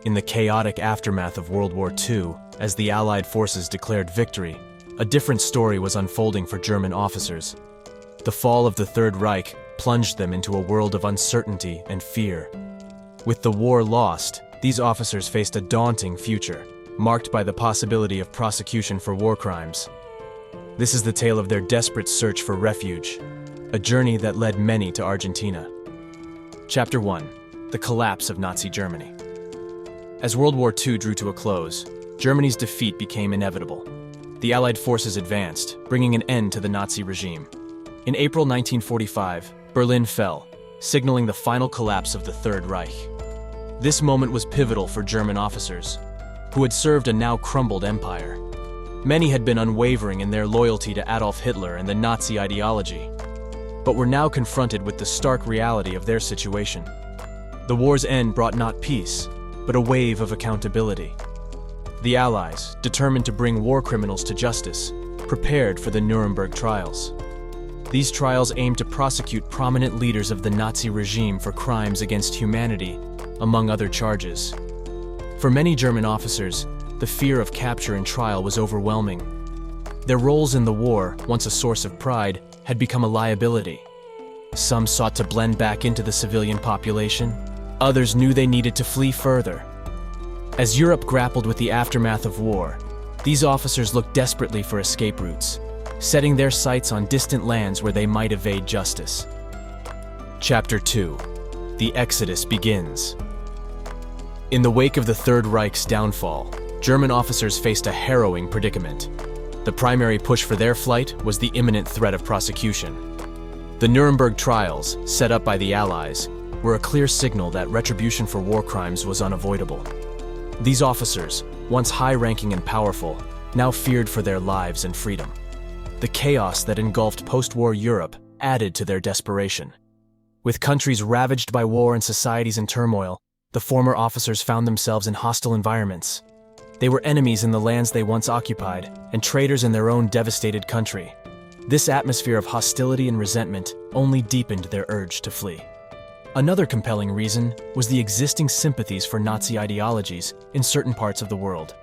In the chaotic aftermath of World War II, as the Allied forces declared victory, a different story was unfolding for German officers. The fall of the Third Reich plunged them into a world of uncertainty and fear. With the war lost, these officers faced a daunting future, marked by the possibility of prosecution for war crimes. This is the tale of their desperate search for refuge, a journey that led many to Argentina. Chapter 1. The Collapse of Nazi Germany. As World War II drew to a close, Germany's defeat became inevitable. The Allied forces advanced, bringing an end to the Nazi regime. In April 1945, Berlin fell, signaling the final collapse of the Third Reich. This moment was pivotal for German officers, who had served a now crumbled empire. Many had been unwavering in their loyalty to Adolf Hitler and the Nazi ideology, but were now confronted with the stark reality of their situation. The war's end brought not peace, but a wave of accountability. The Allies, determined to bring war criminals to justice, prepared for the Nuremberg trials. These trials aimed to prosecute prominent leaders of the Nazi regime for crimes against humanity, among other charges. For many German officers, the fear of capture and trial was overwhelming. Their roles in the war, once a source of pride, had become a liability. Some sought to blend back into the civilian population. Others knew they needed to flee further. As Europe grappled with the aftermath of war, these officers looked desperately for escape routes, setting their sights on distant lands where they might evade justice. Chapter 2. The Exodus begins. In the wake of the Third Reich's downfall, German officers faced a harrowing predicament. The primary push for their flight was the imminent threat of prosecution. The Nuremberg trials, set up by the Allies, were a clear signal that retribution for war crimes was unavoidable. These officers, once high-ranking and powerful, now feared for their lives and freedom. The chaos that engulfed post-war Europe added to their desperation. With countries ravaged by war and societies in turmoil, the former officers found themselves in hostile environments. They were enemies in the lands they once occupied and traitors in their own devastated country. This atmosphere of hostility and resentment only deepened their urge to flee. Another compelling reason was the existing sympathies for Nazi ideologies in certain parts of the world.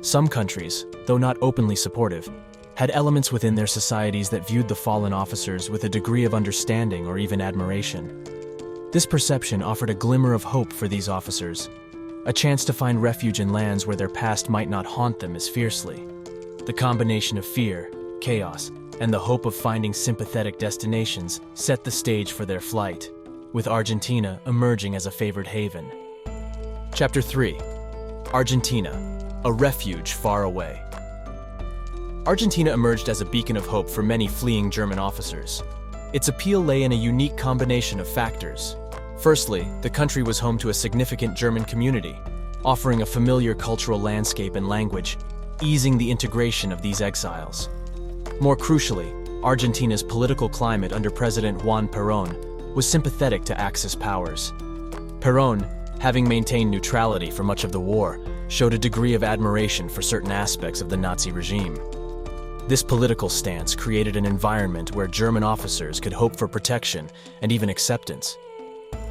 Some countries, though not openly supportive, had elements within their societies that viewed the fallen officers with a degree of understanding or even admiration. This perception offered a glimmer of hope for these officers, a chance to find refuge in lands where their past might not haunt them as fiercely. The combination of fear, chaos, and the hope of finding sympathetic destinations set the stage for their flight, with Argentina emerging as a favored haven. Chapter 3. Argentina, a refuge far away. Argentina emerged as a beacon of hope for many fleeing German officers. Its appeal lay in a unique combination of factors. Firstly, the country was home to a significant German community, offering a familiar cultural landscape and language, easing the integration of these exiles. More crucially, Argentina's political climate under President Juan Perón was sympathetic to Axis powers. Perón, having maintained neutrality for much of the war, showed a degree of admiration for certain aspects of the Nazi regime. This political stance created an environment where German officers could hope for protection and even acceptance.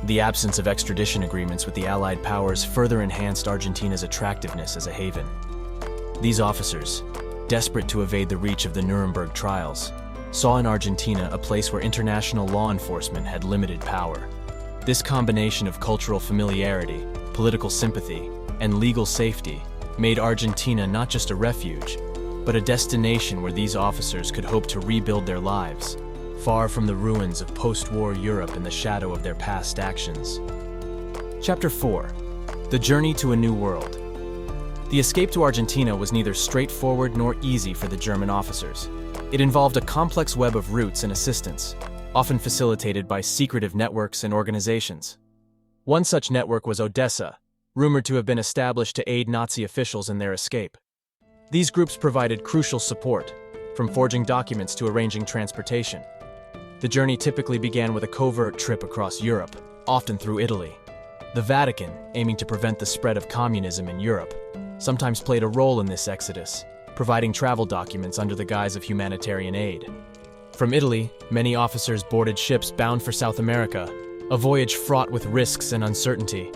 The absence of extradition agreements with the Allied powers further enhanced Argentina's attractiveness as a haven. These officers, desperate to evade the reach of the Nuremberg trials, saw in Argentina a place where international law enforcement had limited power. This combination of cultural familiarity, political sympathy, and legal safety made Argentina not just a refuge, but a destination where these officers could hope to rebuild their lives, far from the ruins of post-war Europe in the shadow of their past actions. Chapter 4. The Journey to a New World. The escape to Argentina was neither straightforward nor easy for the German officers. It involved a complex web of routes and assistance, often facilitated by secretive networks and organizations. One such network was Odessa, rumored to have been established to aid Nazi officials in their escape. These groups provided crucial support, from forging documents to arranging transportation. The journey typically began with a covert trip across Europe, often through Italy. The Vatican, aiming to prevent the spread of communism in Europe, sometimes played a role in this exodus, providing travel documents under the guise of humanitarian aid. From Italy, many officers boarded ships bound for South America, a voyage fraught with risks and uncertainty.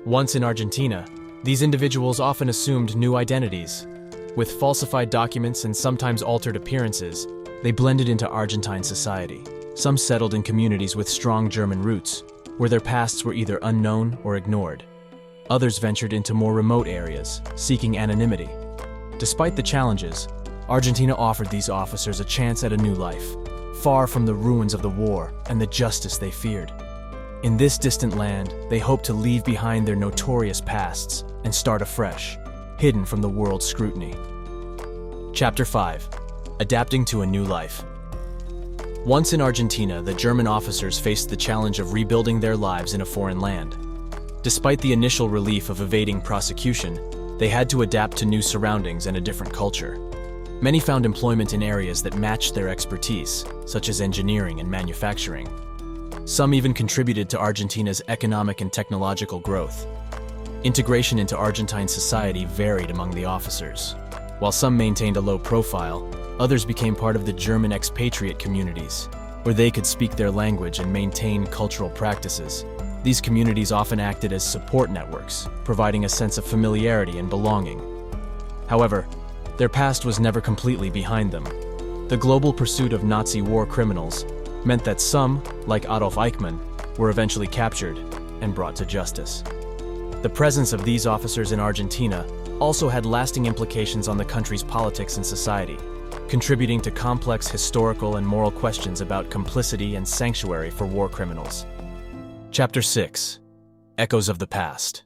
Once in Argentina, These individuals often assumed new identities. With falsified documents and sometimes altered appearances, they blended into Argentine society. Some settled in communities with strong German roots, where their pasts were either unknown or ignored. Others ventured into more remote areas, seeking anonymity. Despite the challenges, Argentina offered these officers a chance at a new life, far from the ruins of the war and the justice they feared. In this distant land, they hoped to leave behind their notorious pasts and start afresh, hidden from the world's scrutiny. Chapter 5. Adapting to a New Life. Once in Argentina, the German officers faced the challenge of rebuilding their lives in a foreign land. Despite the initial relief of evading prosecution, they had to adapt to new surroundings and a different culture. Many found employment in areas that matched their expertise, such as engineering and manufacturing. Some even contributed to Argentina's economic and technological growth. Integration into Argentine society varied among the officers. While some maintained a low profile, others became part of the German expatriate communities, where they could speak their language and maintain cultural practices. These communities often acted as support networks, providing a sense of familiarity and belonging. However, their past was never completely behind them. The global pursuit of Nazi war criminals meant that some, like Adolf Eichmann, were eventually captured and brought to justice. The presence of these officers in Argentina also had lasting implications on the country's politics and society, contributing to complex historical and moral questions about complicity and sanctuary for war criminals. Chapter 6. Echoes of the Past.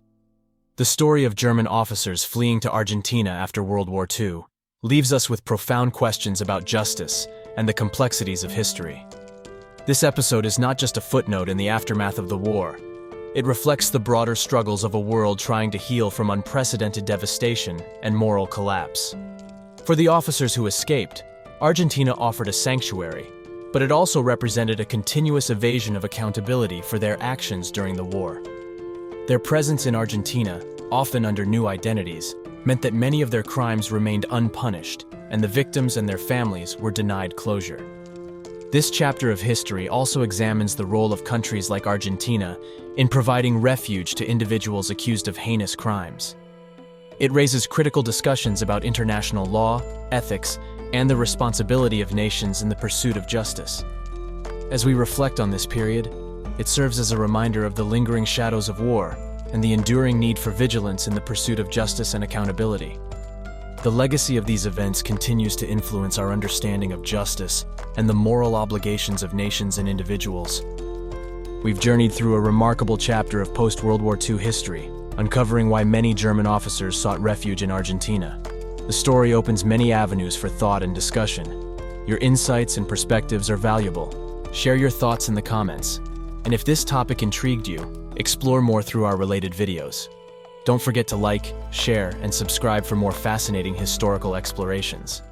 The story of German officers fleeing to Argentina after World War II leaves us with profound questions about justice and the complexities of history. This episode is not just a footnote in the aftermath of the war. It reflects the broader struggles of a world trying to heal from unprecedented devastation and moral collapse. For the officers who escaped, Argentina offered a sanctuary, but it also represented a continuous evasion of accountability for their actions during the war. Their presence in Argentina, often under new identities, meant that many of their crimes remained unpunished, and the victims and their families were denied closure. This chapter of history also examines the role of countries like Argentina in providing refuge to individuals accused of heinous crimes. It raises critical discussions about international law, ethics, and the responsibility of nations in the pursuit of justice. As we reflect on this period, it serves as a reminder of the lingering shadows of war and the enduring need for vigilance in the pursuit of justice and accountability. The legacy of these events continues to influence our understanding of justice and the moral obligations of nations and individuals. We've journeyed through a remarkable chapter of post-World War II history, uncovering why many German officers sought refuge in Argentina. The story opens many avenues for thought and discussion. Your insights and perspectives are valuable. Share your thoughts in the comments. And if this topic intrigued you, explore more through our related videos. Don't forget to like, share, and subscribe for more fascinating historical explorations.